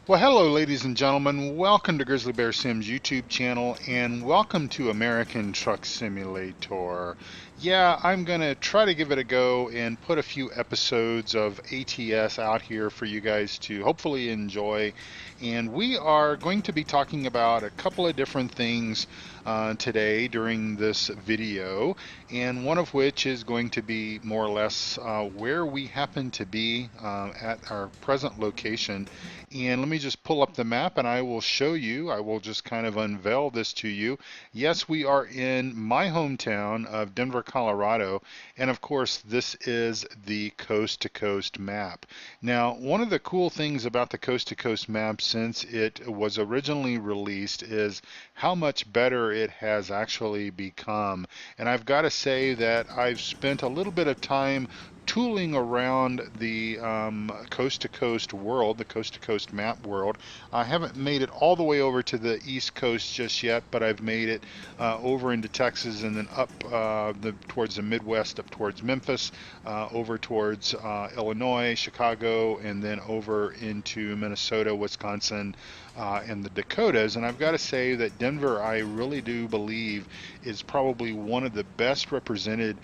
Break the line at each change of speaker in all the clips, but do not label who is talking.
Well, hello, ladies and gentlemen. Welcome to Grizzly Bear Sims YouTube channel, and welcome to American Truck Simulator. Yeah, I'm gonna try to give it a go and put a few episodes of ATS out here for you guys to hopefully enjoy. And we are going to be talking about a couple of different things today during this video, and one of which is going to be more or less where we happen to be at our present location. And let me just pull up the map and I will show you. I will just kind of unveil this to you. Yes, we are in my hometown of Denver, Colorado. And of course, this is the coast to coast map. Now, one of the cool things about the coast to coast map since it was originally released is how much better it has actually become. And I've got to say that I've spent a little bit of time tooling around the coast to coast world, the coast to coast map world. I haven't made it all the way over to the east coast just yet, but I've made it over into Texas and then up towards the Midwest, up towards Memphis, over towards Illinois, Chicago, and then over into Minnesota, Wisconsin, and the Dakotas. And I've got to say that Denver, I really do believe, is probably one of the best represented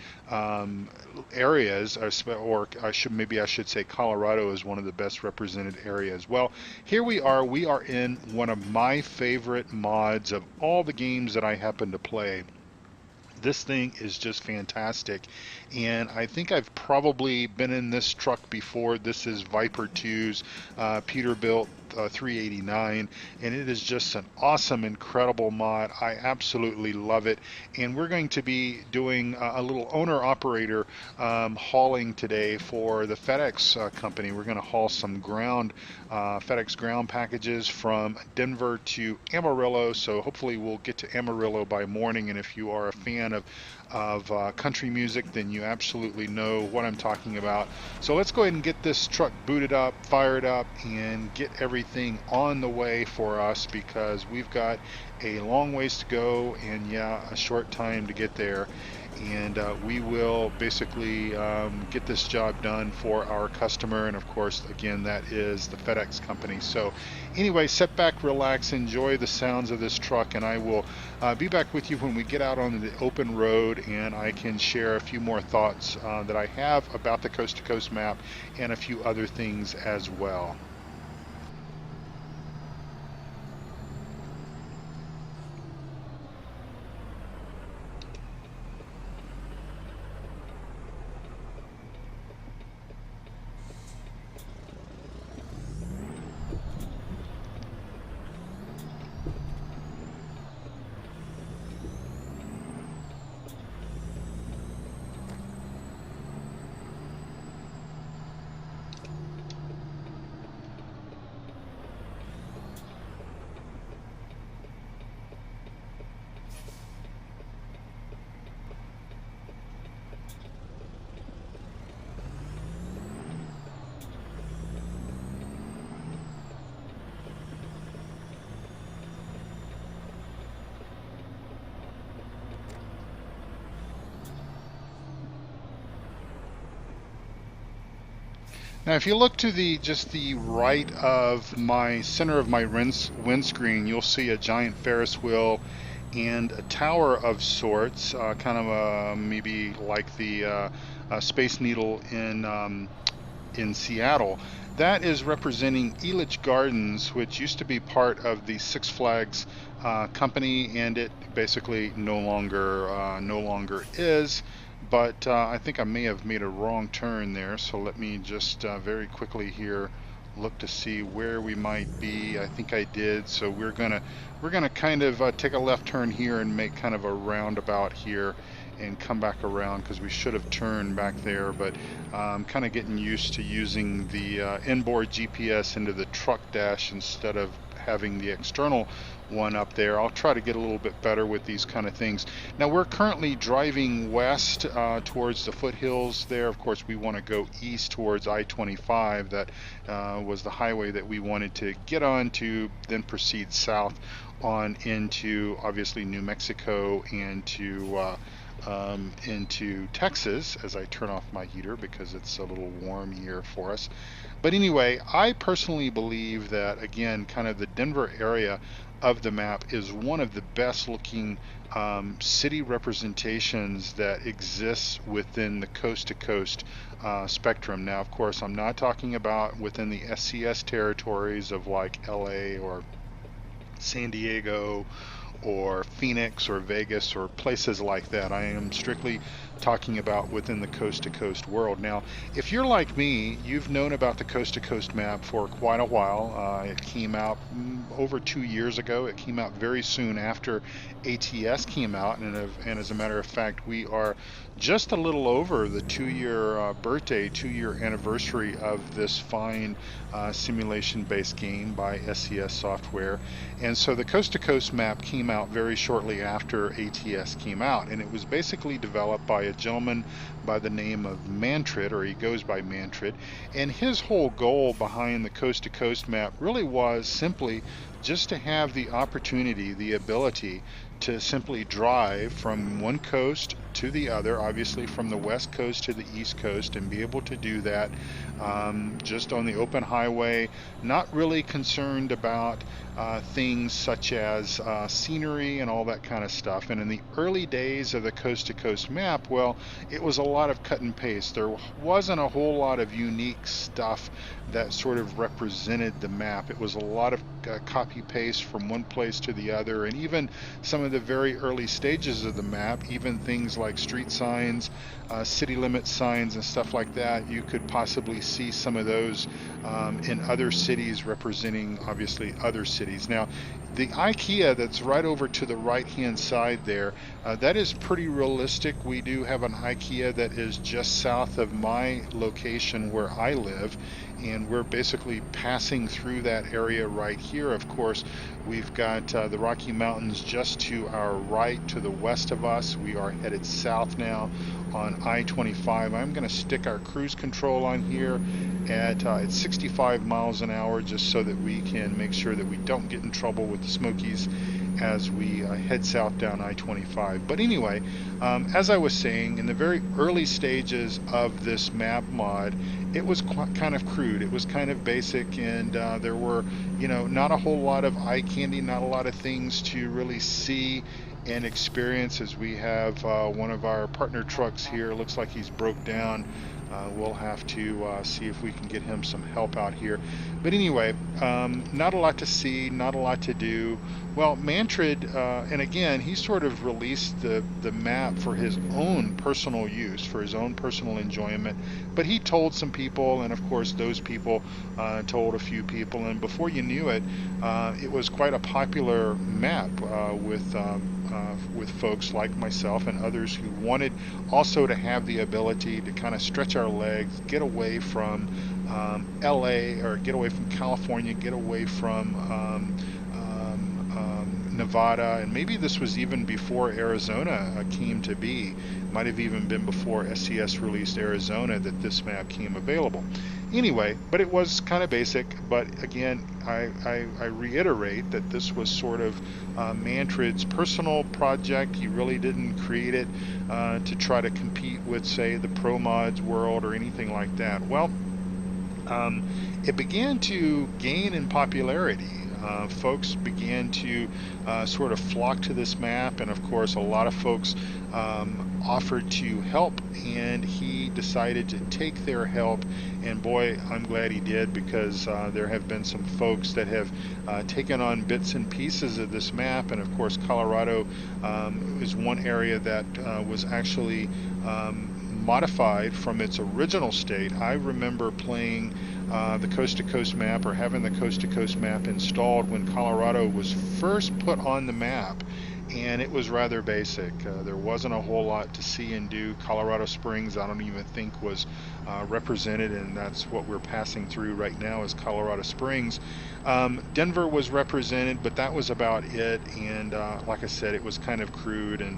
areas, or I should say Colorado is one of the best represented areas. Well, here we are. We are in one of my favorite mods of all the games that I happen to play. This thing is just fantastic, and I think I've probably been in this truck before. This is Viper 2's Peterbilt 389, and it is just an awesome, incredible mod. I absolutely love it, and we're going to be doing a little owner-operator hauling today for the FedEx company. We're going to haul some ground FedEx ground packages from Denver to Amarillo, so hopefully we'll get to Amarillo by morning. And if you are a fan of country music, then you absolutely know what I'm talking about. So let's go ahead and get this truck booted up, fired up, and get everything on the way for us, because we've got a long ways to go and, yeah, a short time to get there. And we will basically get this job done for our customer. And of course, again, that is the FedEx company. So anyway, sit back, relax, enjoy the sounds of this truck, and I will be back with you when we get out on the open road and I can share a few more thoughts that I have about the coast to coast map and a few other things as well. Now, if you look to the just the right of my center of my windscreen, you'll see a giant Ferris wheel and a tower of sorts, kind of maybe like the Space Needle in Seattle. That is representing Elitch Gardens, which used to be part of the Six Flags company, and it basically no longer is. But I think I may have made a wrong turn there, so let me just very quickly here look to see where we might be. I think I did, so we're gonna kind of take a left turn here and make kind of a roundabout here and come back around, because we should have turned back there, but I'm kind of getting used to using the inboard GPS into the truck dash instead of having the external one up there. I'll try to get a little bit better with these kind of things. Now, we're currently driving west towards the foothills there. Of course, we want to go east towards I-25. That was the highway that we wanted to get on to then proceed south on into, obviously, New Mexico and to into Texas as I turn off my heater because it's a little warm here for us. But anyway, I personally believe that, again, kind of the Denver area of the map is one of the best looking city representations that exists within the coast to coast spectrum. Now, of course, I'm not talking about within the SCS territories of like LA or San Diego or Phoenix or Vegas or places like that. I am strictly talking about within the coast to coast world. Now, if you're like me, you've known about the coast to coast map for quite a while. It came out over 2 years ago. It came out very soon after ATS came out, and as a matter of fact, we are just a little over the 2 year birthday, 2 year anniversary of this fine simulation based game by SCS Software. And so the coast to coast map came out very shortly after ATS came out, and it was basically developed by a gentleman by the name of Mantrid, or he goes by Mantrid, and his whole goal behind the coast to coast map really was simply just to have the opportunity, the ability to simply drive from one coast to the other, obviously from the west coast to the east coast, and be able to do that just on the open highway, not really concerned about things such as scenery and all that kind of stuff. And in the early days of the coast to coast map, well, it was a lot of cut and paste. There wasn't a whole lot of unique stuff that sort of represented the map. It was a lot of copy paste from one place to the other, and even some of the very early stages of the map, even things like street signs, city limit signs and stuff like that, you could possibly see some of those in other cities, representing obviously other cities. Now, the IKEA that's right over to the right hand side there, that is pretty realistic. We do have an IKEA that is just south of my location where I live, and we're basically passing through that area right here. Of course, we've got the Rocky Mountains just to our right, to the west of us. We are headed south now on I-25. I'm going to stick our cruise control on here at 65 miles an hour, just so that we can make sure that we don't get in trouble with the Smokies as we head south down I-25. But anyway, as I was saying, in the very early stages of this map mod, it was kind of crude. It was kind of basic, and there were, not a whole lot of eye candy, not a lot of things to really see and experience. As we have one of our partner trucks here, looks like he's broke down. We'll have to see if we can get him some help out here. But anyway, not a lot to see, not a lot to do. Well, Mantrid, and again, he sort of released the map for his own personal use, for his own personal enjoyment. But he told some people, and of course those people told a few people, and before you knew it, it was quite a popular map with folks like myself and others who wanted also to have the ability to kind of stretch our legs, get away from LA, or get away from California, get away from Nevada, and maybe this was even before Arizona came to be. Might have even been before SCS released Arizona that this map came available. Anyway, but it was kind of basic. But again, I reiterate that this was sort of Mantrid's personal project. He really didn't create it to try to compete with, say, the Pro Mods world or anything like that. Well, it began to gain in popularity. Folks began to sort of flock to this map, and of course a lot of folks offered to help, and he decided to take their help, and boy, I'm glad he did, because there have been some folks that have taken on bits and pieces of this map. And of course Colorado is one area that was actually modified from its original state. I remember playing the Coast to Coast map, or having the Coast to Coast map installed when Colorado was first put on the map, and it was rather basic. There wasn't a whole lot to see and do. Colorado Springs, I don't even think was represented, and that's what we're passing through right now, is Colorado Springs. Denver was represented, but that was about it, and like I said, it was kind of crude, and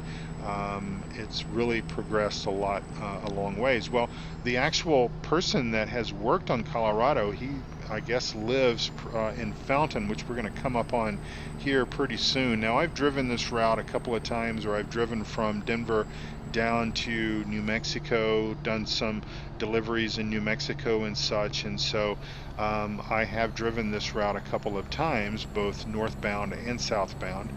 it's really progressed a long ways. Well, the actual person that has worked on Colorado, he, I guess, lives in Fountain, which we're going to come up on here pretty soon. Now, I've driven this route a couple of times, or I've driven from Denver down to New Mexico, done some deliveries in New Mexico and such, and so I have driven this route a couple of times, both northbound and southbound,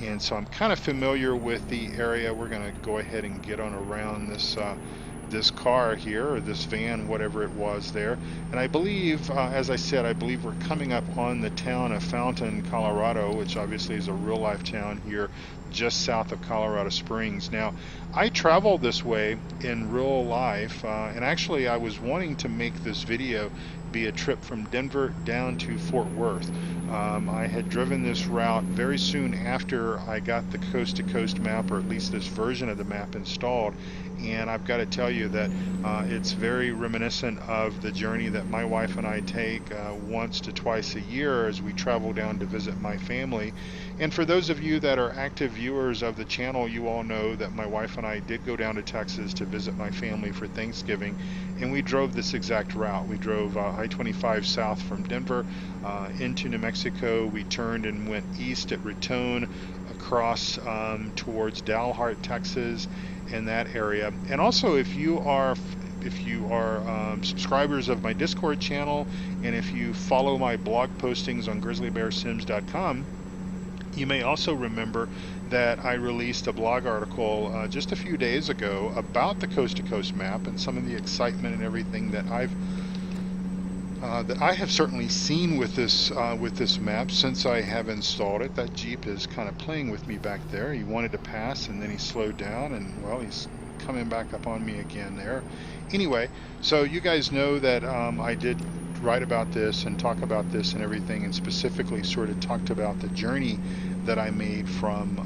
and so I'm kind of familiar with the area. We're going to go ahead and get on around this car here, or this van, whatever it was there. And I believe, as I said, I believe we're coming up on the town of Fountain, Colorado, which obviously is a real life town here just south of Colorado Springs. Now, I travel this way in real life, and actually I was wanting to make this video be a trip from Denver down to Fort Worth. I had driven this route very soon after I got the coast-to-coast map, or at least this version of the map installed, and I've got to tell you that it's very reminiscent of the journey that my wife and I take once to twice a year as we travel down to visit my family. And for those of you that are active viewers of the channel, you all know that my wife and I did go down to Texas to visit my family for Thanksgiving, and we drove this exact route. We drove I-25 south from Denver into New Mexico. We turned and went east at Raton, across towards Dalhart, Texas, in that area. And also, if you are subscribers of my Discord channel, and if you follow my blog postings on grizzlybearsims.com, you may also remember that I released a blog article just a few days ago about the coast-to-coast map and some of the excitement and everything that I have certainly seen with this map since I have installed it. That Jeep is kind of playing with me back there. He wanted to pass and then he slowed down, and well, he's coming back up on me again there. Anyway, so you guys know that I did write about this and talk about this and everything, and specifically sort of talked about the journey that I made from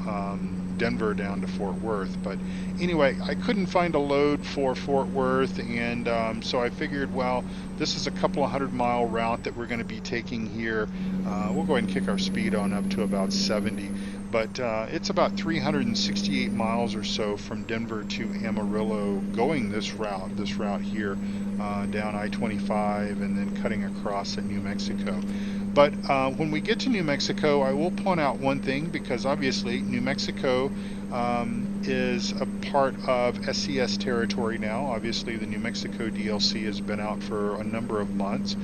Denver down to Fort Worth. But anyway, I couldn't find a load for Fort Worth, and so I figured, well, this is a couple of 100-mile route that we're going to be taking here. We'll go ahead and kick our speed on up to about 70, but it's about 368 miles or so from Denver to Amarillo, going this route here, down I-25 and then cutting across at New Mexico. But when we get to New Mexico, I will point out one thing, because obviously New Mexico is a part of SCS territory now. Obviously, the New Mexico DLC has been out for a number of months,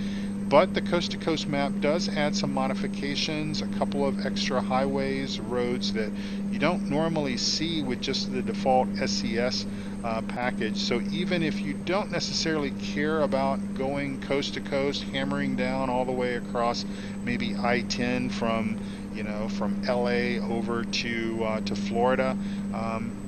but the coast-to-coast map does add some modifications, a couple of extra highways, roads that you don't normally see with just the default SCS package. So even if you don't necessarily care about going coast to coast, hammering down all the way across maybe I-10 from LA over to Florida,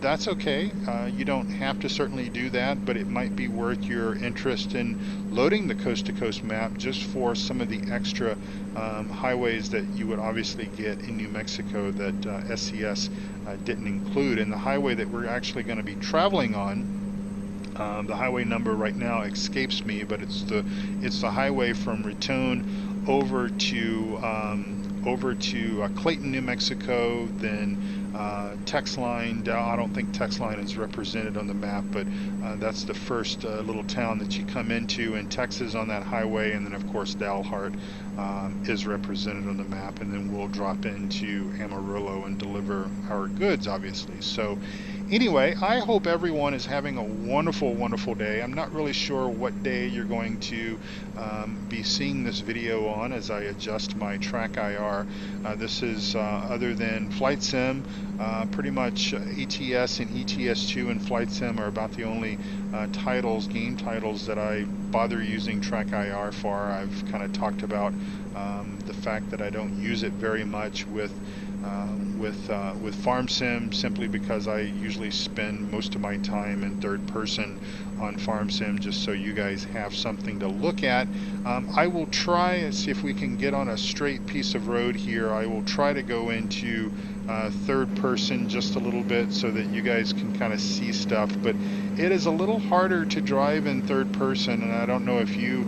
that's okay. You don't have to certainly do that, but it might be worth your interest in loading the coast-to-coast map just for some of the extra highways that you would obviously get in New Mexico that SCS didn't include. And the highway that we're actually going to be traveling on, the highway number right now escapes me, but it's the highway from Raton over to Clayton, New Mexico, then Texline. I don't think Texline is represented on the map, but that's the first little town that you come into in Texas on that highway, and then of course Dalhart is represented on the map, and then we'll drop into Amarillo and deliver our goods, obviously. So anyway, I hope everyone is having a wonderful, wonderful day. I'm not really sure what day you're going to be seeing this video on as I adjust my track IR. This is other than Flight Sim, pretty much ATS and ETS2 and Flight Sim are about the only game titles that I bother using track IR for. I've kind of talked about the fact that I don't use it very much with Farm Sim, simply because I usually spend most of my time in third person on Farm Sim, just so you guys have something to look at. I will try and see if we can get on a straight piece of road here. I will try to go into third person just a little bit so that you guys can kind of see stuff, but it is a little harder to drive in third person, and I don't know if you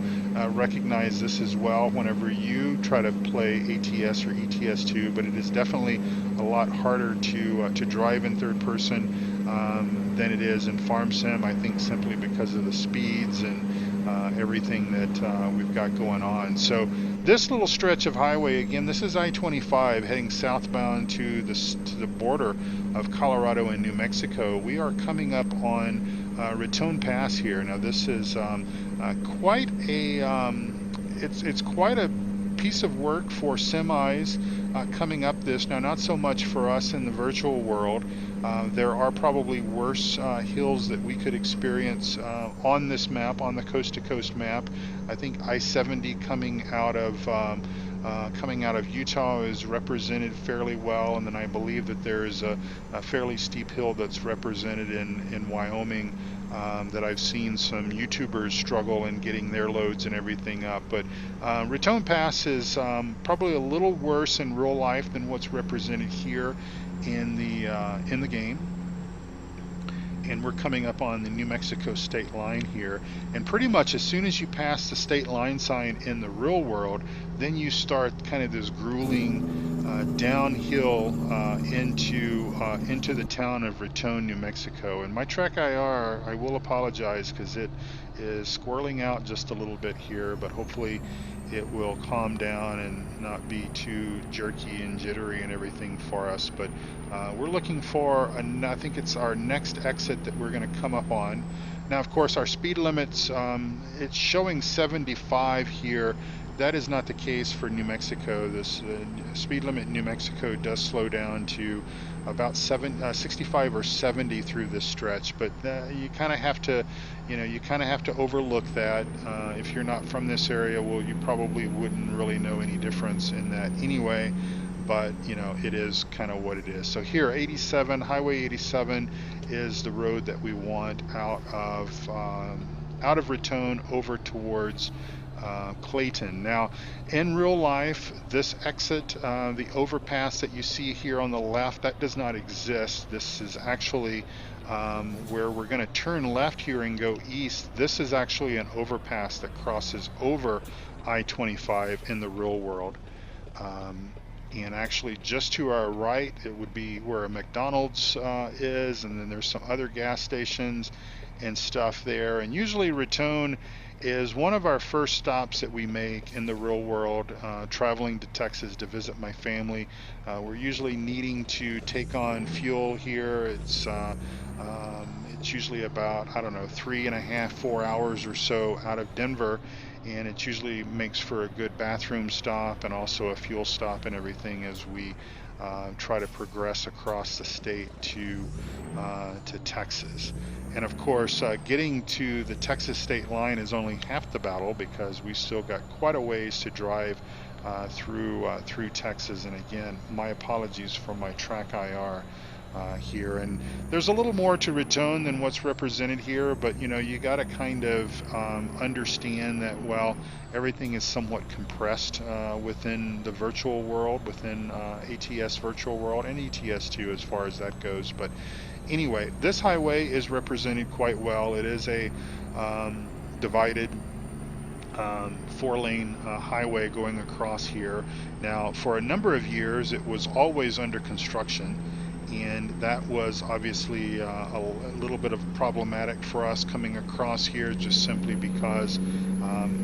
recognize this as well whenever you try to play ATS or ETS2, but it is definitely a lot harder to drive in third person than it is in Farm Sim, I think, simply because of the speeds and everything that we've got going on. So this little stretch of highway, again, this is I-25 heading southbound to the border of Colorado and New Mexico. We are coming up on Raton Pass here. Now this is quite a it's quite a piece of work for semis coming up this. Now, not so much for us in the virtual world. There are probably worse hills that we could experience on this map, on the coast-to-coast map. I think I-70 coming out of Utah is represented fairly well, and then I believe that there is a fairly steep hill that's represented in Wyoming that I've seen some YouTubers struggle in getting their loads and everything up. But Raton Pass is probably a little worse in real life than what's represented here in the game. And we're coming up on the New Mexico state line here, and pretty much as soon as you pass the state line sign in the real world, then you start kind of this grueling downhill into the town of Raton, New Mexico. And my track IR, I will apologize because it is squirreling out just a little bit here, but hopefully it will calm down and not be too jerky and jittery and everything for us. But we're looking for, I think it's our next exit that we're going to come up on. Now, of course, our speed limits, it's showing 75 here. That is not the case for New Mexico. This speed limit in New Mexico does slow down to about 65 or 70 through this stretch, but you kind of have to, you kind of have to overlook that. If you're not from this area, well, you probably wouldn't really know any difference in that anyway. But it is kind of what it is. So here, 87, Highway 87 is the road that we want out of Raton over towards Clayton. Now, in real life, this exit, the overpass that you see here on the left, that does not exist. This is actually where we're going to turn left here and go east. This is actually an overpass that crosses over I-25 in the real world. And actually just to our right, it would be where a McDonald's is, and then there's some other gas stations and stuff there. And usually Raton is one of our first stops that we make in the real world, traveling to Texas to visit my family. We're usually needing to take on fuel here. It's usually about, I don't know, 3.5, 4 hours or so out of Denver, and it usually makes for a good bathroom stop and also a fuel stop and everything as we try to progress across the state to Texas. And of course, getting to the Texas state line is only half the battle, because we still got quite a ways to drive through Texas. And again, my apologies for my track IR here. And there's a little more to Raton than what's represented here, but you got to kind of understand that, well, everything is somewhat compressed within the virtual world, within ATS virtual world, and ETS too, as far as that goes. But anyway, this highway is represented quite well. It is a divided 4-lane highway going across here. Now, for a number of years, it was always under construction, and that was obviously a little bit of problematic for us coming across here, just simply because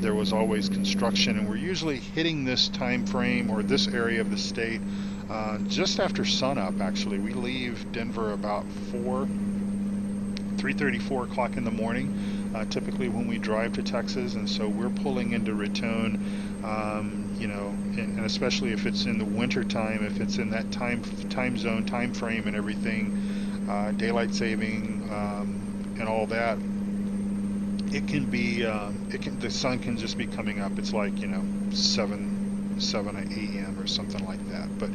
there was always construction, and we're usually hitting this time frame or this area of the state just after sunup. Actually, we leave Denver about 3:30, 4 o'clock in the morning, typically when we drive to Texas, and so we're pulling into Raton, and especially if it's in the winter time, if it's in that time zone, time frame and everything, daylight saving and all that, it can be, the sun can just be coming up. It's like, 7 a.m. or something like that. But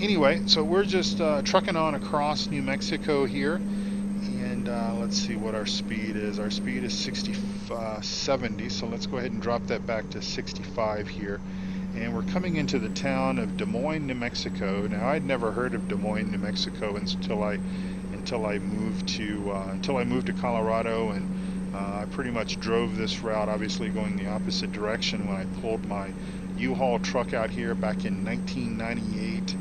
anyway, so we're just trucking on across New Mexico here, and let's see what our speed is. Our speed is 70, so let's go ahead and drop that back to 65 here. And we're coming into the town of Moines, New Mexico. Now, I'd never heard of Moines, New Mexico until I moved to Colorado, and I pretty much drove this route, obviously going the opposite direction, when I pulled my U-Haul truck out here back in 1998.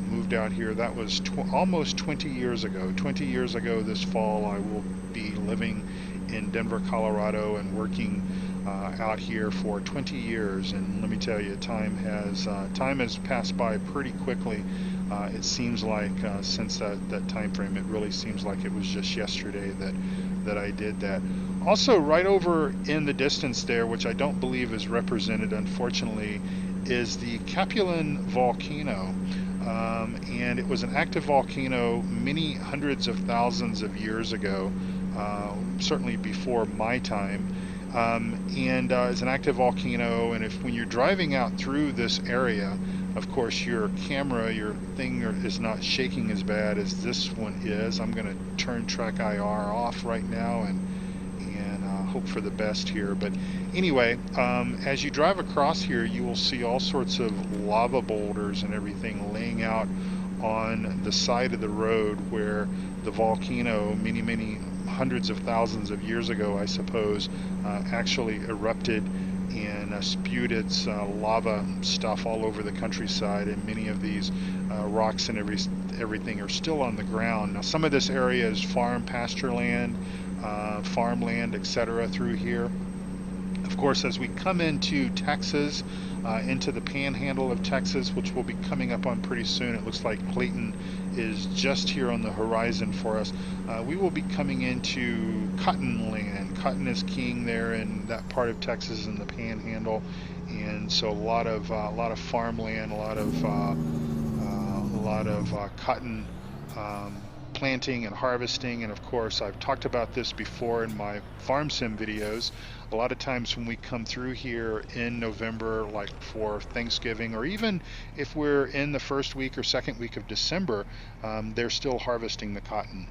Moved out here. That was almost 20 years ago. 20 years ago this fall, I will be living in Denver, Colorado, and working out here for 20 years, and let me tell you, time has passed by pretty quickly. It seems like since that time frame, it really seems like it was just yesterday that I did that. Also, right over in the distance there, which I don't believe is represented, unfortunately, is the Capulin Volcano. And it was an active volcano many hundreds of thousands of years ago, certainly before my time. And it's an active volcano, and when you're driving out through this area, of course your camera, your thing is not shaking as bad as this one is. I'm going to turn Track IR off right now and hope for the best here. But anyway, as you drive across here, you will see all sorts of lava boulders and everything laying out on the side of the road where the volcano, many hundreds of thousands of years ago, I suppose, actually erupted and spewed its lava stuff all over the countryside, and many of these rocks and everything are still on the ground. Now, some of this area is farm, pasture land, farmland, etc. through here. Of course, as we come into Texas, into the Panhandle of Texas, which we'll be coming up on pretty soon, it looks like Clayton is just here on the horizon for us. We will be coming into cotton land. Cotton is king there in that part of Texas in the Panhandle, and so a lot of farmland, a lot of cotton planting and harvesting. And of course, I've talked about this before in my farm sim videos. A lot of times when we come through here in November, like for Thanksgiving, or even if we're in the first week or second week of December, they're still harvesting the cotton.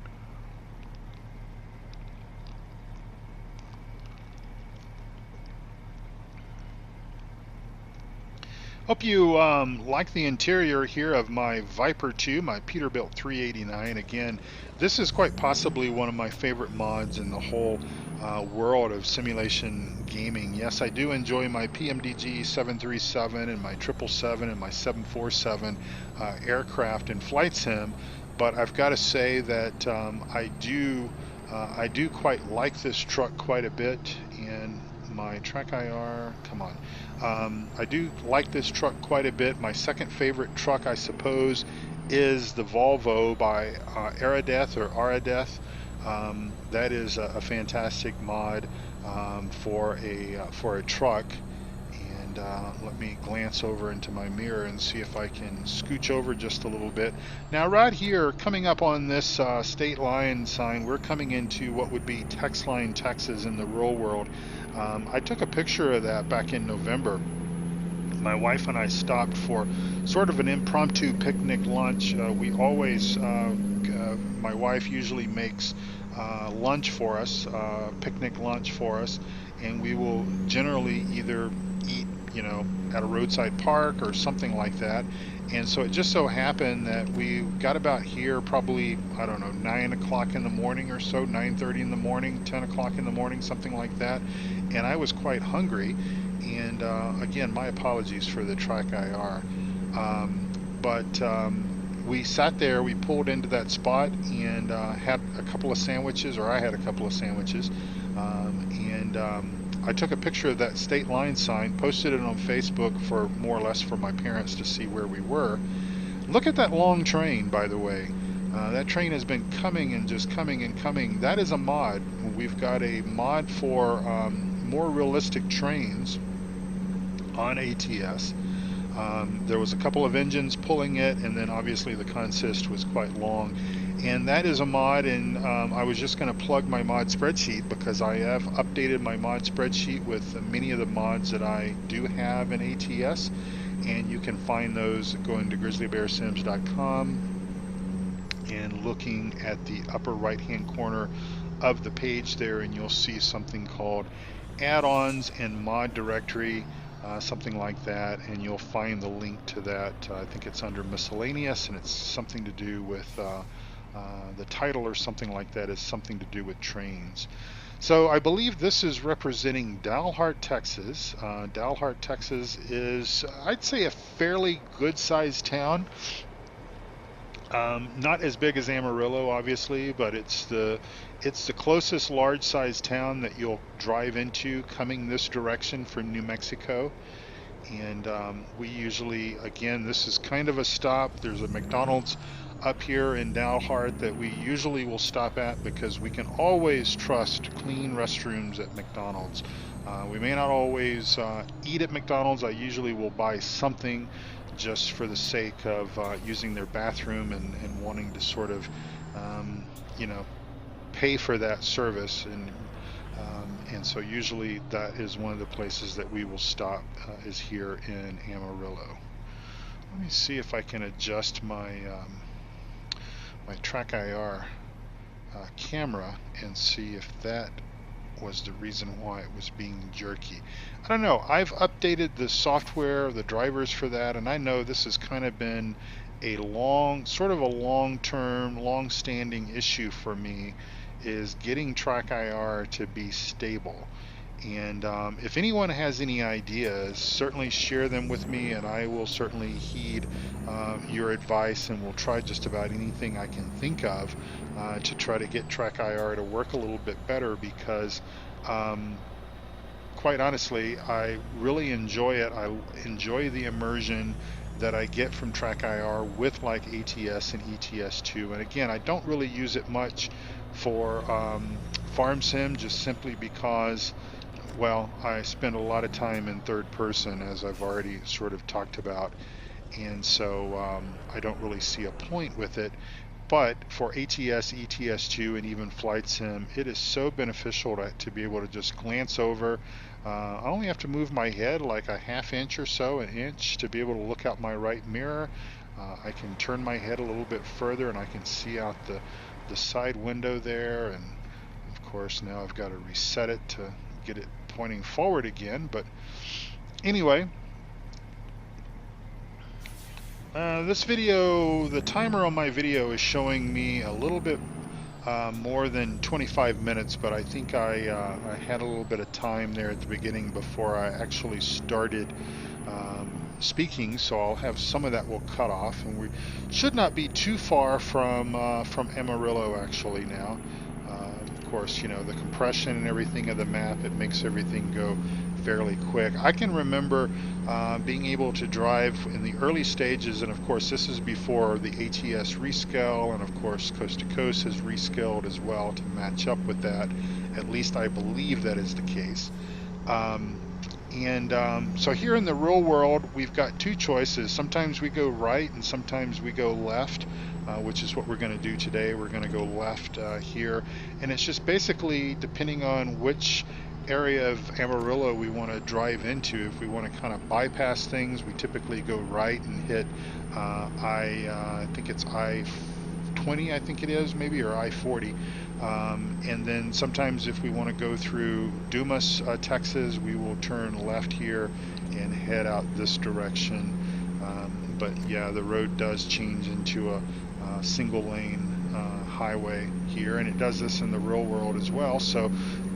Hope you like the interior here of my Viper 2, my Peterbilt 389. Again, this is quite possibly one of my favorite mods in the whole world of simulation gaming. Yes, I do enjoy my PMDG 737 and my 777 and my 747 aircraft and flight sim, but I've got to say that I do quite like this truck quite a bit. And my Track IR, come on. I do like this truck quite a bit. My second favorite truck, I suppose, is the Volvo by Aradeth or Aradeth. That is a fantastic mod for a truck. And let me glance over into my mirror and see if I can scooch over just a little bit. Now, right here, coming up on this state line sign, we're coming into what would be Texline, Texas in the real world. I took a picture of that back in November. My wife and I stopped for sort of an impromptu picnic lunch. We always, my wife usually makes lunch for us, picnic lunch for us, and we will generally either eat, at a roadside park or something like that. And so it just so happened that we got about here probably, I don't know, 9 o'clock in the morning or so, 9:30 in the morning, 10 o'clock in the morning, something like that. And I was quite hungry. And again, my apologies for the Track IR. But we sat there, we pulled into that spot and had a couple of sandwiches, or I had a couple of sandwiches. I took a picture of that state line sign, posted it on Facebook for more or less for my parents to see where we were. Look at that long train, by the way. That train has been coming and just coming and coming. That is a mod. We've got a mod for more realistic trains on ATS. There was a couple of engines pulling it, and then obviously the consist was quite long. And that is a mod, and I was just going to plug my mod spreadsheet because I have updated my mod spreadsheet with many of the mods that I do have in ATS, and you can find those going to grizzlybearsims.com and looking at the upper right hand corner of the page there, and you'll see something called add-ons and mod directory, something like that, and you'll find the link to that. I think it's under miscellaneous, and it's something to do with the title or something like that is something to do with trains. So I believe this is representing Dalhart, Texas. Dalhart, Texas is, I'd say, a fairly good-sized town. Not as big as Amarillo, obviously, but it's It's the closest large-sized town that you'll drive into coming this direction from New Mexico. And we usually, again, this is kind of a stop. There's a McDonald's up here in Dalhart that we usually will stop at because we can always trust clean restrooms at McDonald's. We may not always eat at McDonald's. I usually will buy something just for the sake of using their bathroom and wanting to sort of, you know, pay for that service. And so usually that is one of the places that we will stop is here in Amarillo. Let me see if I can adjust my my track IR camera and see if that was the reason why it was being jerky. I don't know. I've updated the software, the drivers for that, and I know this has kind of been a sort of a long-term, long-standing issue for me, is getting track IR to be stable. And if anyone has any ideas, certainly share them with me, and I will certainly heed your advice, and will try just about anything I can think of to try to get track IR to work a little bit better, because quite honestly, I really enjoy it. I enjoy the immersion that I get from track IR with like ATS and ETS2. And again, I don't really use it much for farm sim, just simply because, well, I spend a lot of time in third person, as I've already sort of talked about, and so I don't really see a point with it. But for ATS, ETS2, and even flight sim, it is so beneficial to be able to just glance over. I only have to move my head like a half inch or so, an inch, to be able to look out my right mirror. I can turn my head a little bit further and I can see out the side window there. And of course now I've got to reset it to get it pointing forward again. But anyway, this video, the timer on my video is showing me a little bit more than 25 minutes, but I think I had a little bit of time there at the beginning before I actually started speaking, so I'll have some of that will cut off, and we should not be too far from Amarillo actually now. Of course, you know, the compression and everything of the map, it makes everything go fairly quick. I can remember being able to drive in the early stages, and of course this is before the ATS rescale, and of course Coast to Coast has rescaled as well to match up with that. At least I believe that is the case. So here in the real world, we've got two choices. Sometimes we go right and sometimes we go left, which is what we're going to do today. We're going to go left here, and it's just basically depending on which area of Amarillo we want to drive into. If we want to kind of bypass things, we typically go right and hit I think it's I-20, I think it is, maybe, or I-40. And then sometimes if we want to go through Dumas, Texas, we will turn left here and head out this direction. But yeah, the road does change into a single lane highway here, and it does this in the real world as well. So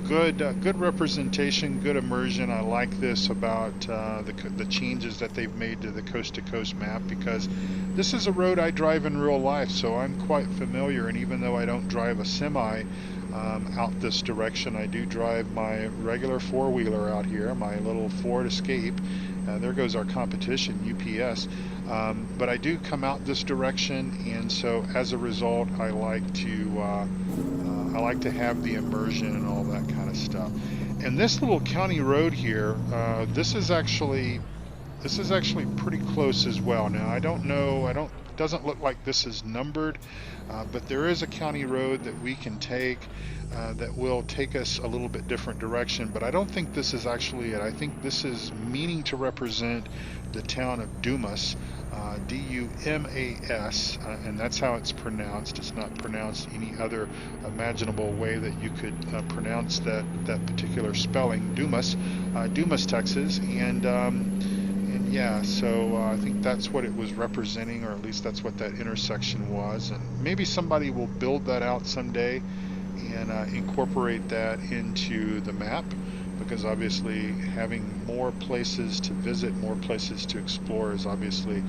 good representation, good immersion. I like this about the changes that they've made to the coast to coast map, because this is a road I drive in real life, so I'm quite familiar. And even though I don't drive a semi out this direction, I do drive my regular four-wheeler out here, my little Ford Escape. There goes our competition, UPS. But I do come out this direction, and so as a result, I like to have the immersion and all that kind of stuff. And this little county road here, this is actually pretty close as well. Now I don't know, it doesn't look like this is numbered, but there is a county road that we can take that will take us a little bit different direction, but I don't think this is actually it. I think this is meaning to represent the town of Dumas, D-U-M-A-S, and that's how it's pronounced. It's not pronounced any other imaginable way that you could pronounce that particular spelling, Dumas, Texas. And yeah, so I think that's what it was representing, or at least that's what that intersection was. And maybe somebody will build that out someday and incorporate that into the map, because obviously having more places to visit, more places to explore is obviously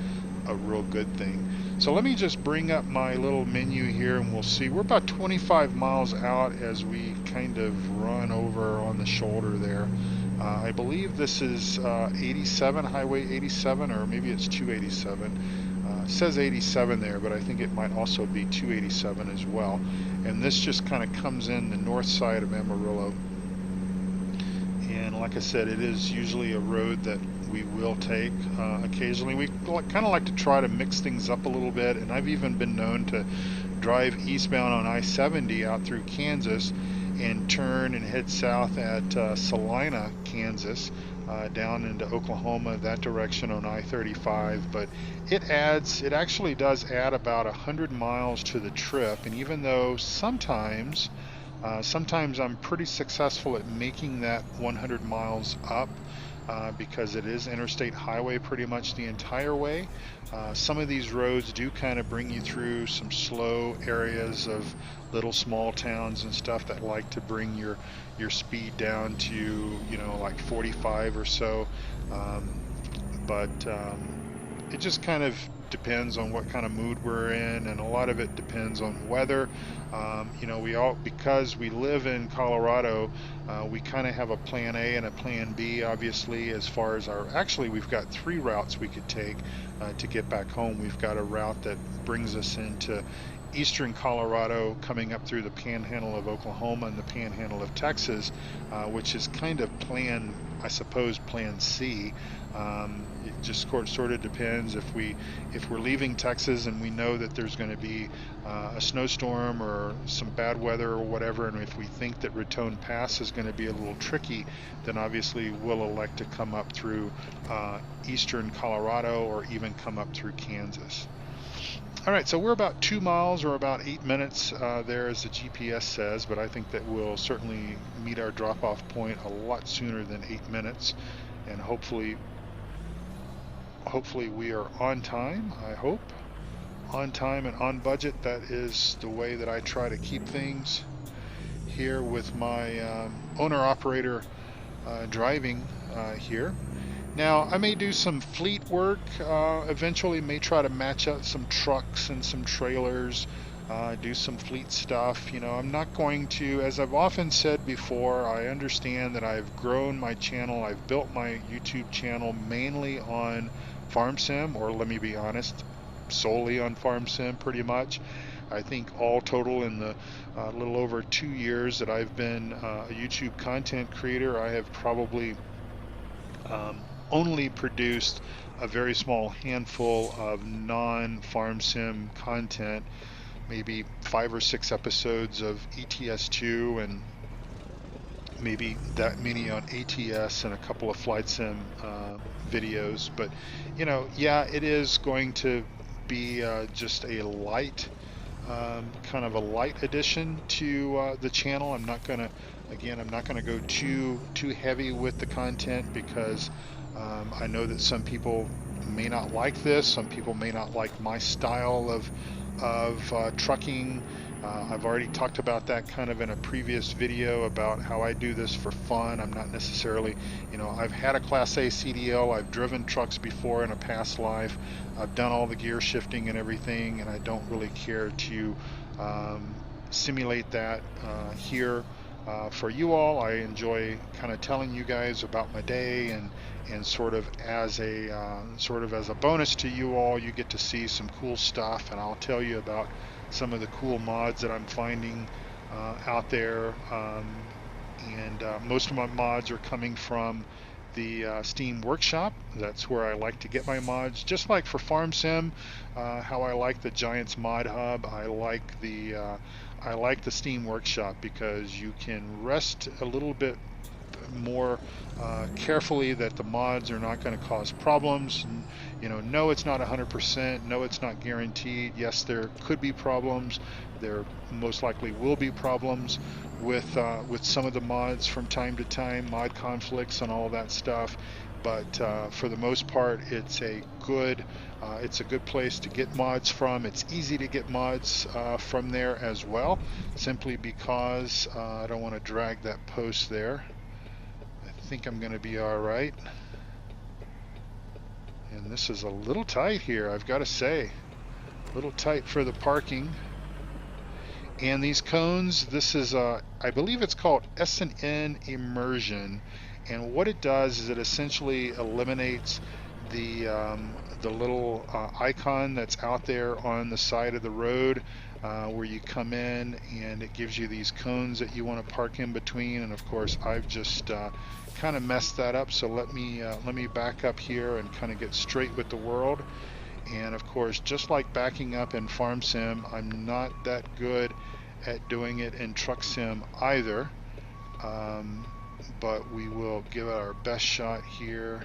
a real good thing. So let me just bring up my little menu here and we'll see. We're about 25 miles out as we kind of run over on the shoulder there. I believe this is 87, Highway 87, or maybe it's 287. It says 87 there, but I think it might also be 287 as well. And this just kind of comes in the north side of Amarillo. And like I said, it is usually a road that we will take occasionally. We kind of like to try to mix things up a little bit, and I've even been known to drive eastbound on I-70 out through Kansas and turn and head south at Salina, Kansas, down into Oklahoma, that direction on I-35. But it actually does add about 100 miles to the trip, and even though sometimes I'm pretty successful at making that 100 miles up because it is interstate highway pretty much the entire way. Some of these roads do kind of bring you through some slow areas of little small towns and stuff that like to bring your speed down to, you know, like 45 or so. But it just kind of depends on what kind of mood we're in, and a lot of it depends on weather. You know, because we live in Colorado, we kind of have a plan A and a plan B, obviously, as far as actually we've got 3 routes we could take to get back home. We've got a route that brings us into eastern Colorado, coming up through the Panhandle of Oklahoma and the Panhandle of Texas, which is kind of plan C. It just sort of depends if we're leaving Texas and we know that there's going to be a snowstorm or some bad weather or whatever, and if we think that Raton Pass is going to be a little tricky, then obviously we'll elect to come up through eastern Colorado or even come up through Kansas. All right, so we're about 2 miles or about 8 minutes there as the GPS says, but I think that we'll certainly meet our drop-off point a lot sooner than 8 minutes, and hopefully we are on time. I hope on time and on budget. That is the way that I try to keep things here with my owner-operator driving here. Now, I may do some fleet work, eventually may try to match up some trucks and some trailers, do some fleet stuff. You know, I'm not going to, as I've often said before, I understand that I've grown my channel, I've built my YouTube channel mainly on farm sim, or let me be honest, solely on farm sim pretty much. I think all total in the little over 2 years that I've been a YouTube content creator, I have probably only produced a very small handful of non-farm sim content, maybe 5 or 6 episodes of ETS2 and maybe that many on ATS and a couple of flight sim videos. But you know, yeah, it is going to be just a light kind of a light addition to the channel. I'm not gonna go too heavy with the content because I know that some people may not like this. Some people may not like my style of trucking. I've already talked about that kind of in a previous video about how I do this for fun. I'm not necessarily, you know, I've had a Class A CDL, I've driven trucks before in a past life, I've done all the gear shifting and everything, and I don't really care to simulate that here for you all. I enjoy kind of telling you guys about my day, and sort of as a bonus to you all, you get to see some cool stuff, and I'll tell you about some of the cool mods that I'm finding out there. And most of my mods are coming from the Steam Workshop. That's where I like to get my mods. Just like for Farm Sim, how I like the Giants Mod Hub, I like the Steam Workshop because you can rest a little bit more carefully that the mods are not going to cause problems. And, you know, no, it's not 100%. No, it's not guaranteed. Yes, there could be problems. There most likely will be problems with some of the mods from time to time, mod conflicts and all that stuff. But for the most part, it's a good place to get mods from. It's easy to get mods from there as well, simply because I don't want to drag that post there. I think I'm going to be all right. And this is a little tight here, I've got to say. A little tight for the parking. And these cones, this is, I believe it's called S&N immersion. And what it does is it essentially eliminates the little icon that's out there on the side of the road where you come in, and it gives you these cones that you want to park in between. And of course, I've just kind of messed that up. So let me back up here and kind of get straight with the world. And of course, just like backing up in Farm Sim, I'm not that good at doing it in Truck Sim either. Um, but we will give it our best shot here.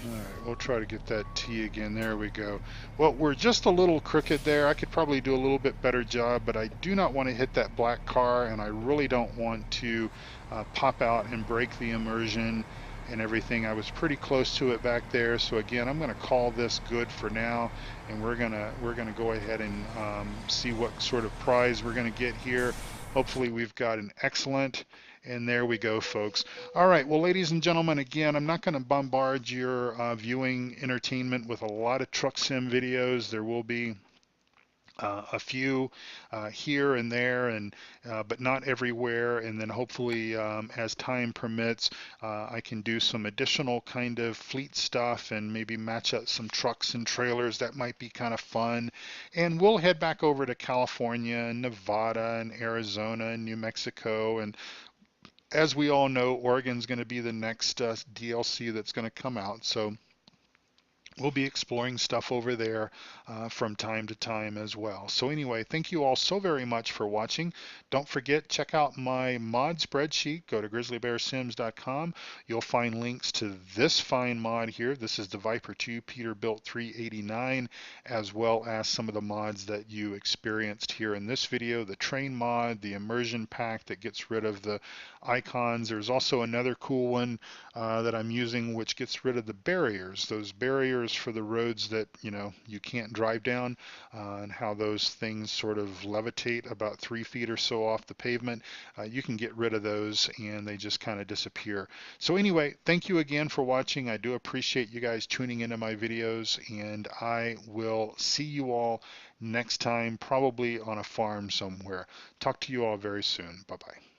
Alright, we'll try to get that T again. There we go. Well, we're just a little crooked there. I could probably do a little bit better job, but I do not want to hit that black car, and I really don't want to pop out and break the immersion and everything. I was pretty close to it back there. So again, I'm going to call this good for now, and we're gonna go ahead and see what sort of prize we're going to get here. Hopefully we've got an excellent. And there we go, folks. All right, well, ladies and gentlemen, again, I'm not going to bombard your viewing entertainment with a lot of truck sim videos. There will be a few here and there, and but not everywhere. And then hopefully, as time permits, I can do some additional kind of fleet stuff and maybe match up some trucks and trailers. That might be kind of fun. And we'll head back over to California and Nevada and Arizona and New Mexico, and as we all know, Oregon's going to be the next DLC that's going to come out. So we'll be exploring stuff over there from time to time as well. So anyway, thank you all so very much for watching. Don't forget, check out my mod spreadsheet. Go to grizzlybearsims.com. You'll find links to this fine mod here. This is the Viper 2 Peterbilt 389, as well as some of the mods that you experienced here in this video. The train mod, the immersion pack that gets rid of the icons. There's also another cool one that I'm using, which gets rid of the barriers. Those barriers for the roads that you can't drive down, and how those things sort of levitate about 3 feet or so off the pavement. You can get rid of those, and they just kind of disappear. So anyway, thank you again for watching. I do appreciate you guys tuning into my videos, and I will see you all next time, probably on a farm somewhere. Talk to you all very soon. Bye bye.